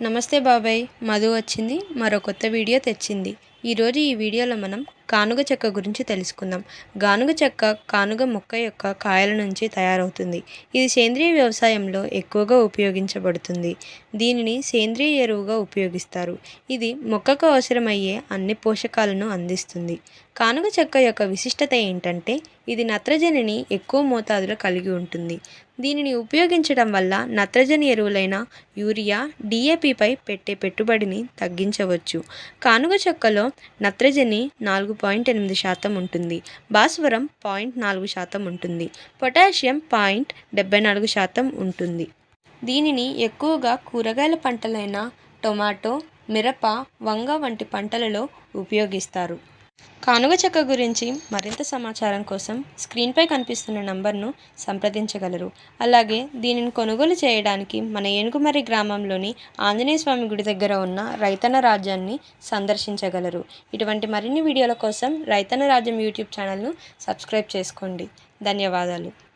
నమస్తే బాబాయ్, మధు వచ్చింది మరో కొత్త వీడియో తెచ్చింది. ఈరోజు ఈ వీడియోలో మనం కానుగ చెక్క గురించి తెలుసుకుందాం. గానుగ చెక్క కానుగ మొక్క యొక్క కాయల నుంచి తయారవుతుంది. ఇది సేంద్రియ వ్యవసాయంలో ఎక్కువగా ఉపయోగించబడుతుంది. దీనిని సేంద్రియ ఎరువుగా ఉపయోగిస్తారు. ఇది మొక్కకు అవసరమయ్యే అన్ని పోషకాలను అందిస్తుంది. కానుగ చెక్క యొక్క విశిష్టత ఏంటంటే ఇది నత్రజనిని ఎక్కువ మోతాదులో కలిగి ఉంటుంది. దీనిని ఉపయోగించడం వల్ల నత్రజని ఎరువులైన యూరియా, డిఏపిపై పెట్టే పెట్టుబడిని తగ్గించవచ్చు. కానుగ చెక్కలో నత్రజని 4.8% ఉంటుంది, భాస్వరం 0.4% ఉంటుంది, పొటాషియం 0.74% ఉంటుంది. దీనిని ఎక్కువగా కూరగాయల పంటలైన టొమాటో, మిరప, వంగ వంటి పంటలలో ఉపయోగిస్తారు. కానుగ చెక్క గురించి మరింత సమాచారం కోసం స్క్రీన్పై కనిపిస్తున్న నంబర్ను సంప్రదించగలరు. అలాగే దీనిని కొనుగోలు చేయడానికి మన ఏనుగుమర్రి గ్రామంలోని ఆంజనేయ స్వామి గుడి దగ్గర ఉన్న రైతన్న రాజ్యాన్ని సందర్శించగలరు. ఇటువంటి మరిన్ని వీడియోల కోసం రైతన్న రాజ్యం యూట్యూబ్ ఛానల్ను సబ్స్క్రైబ్ చేసుకోండి. ధన్యవాదాలు.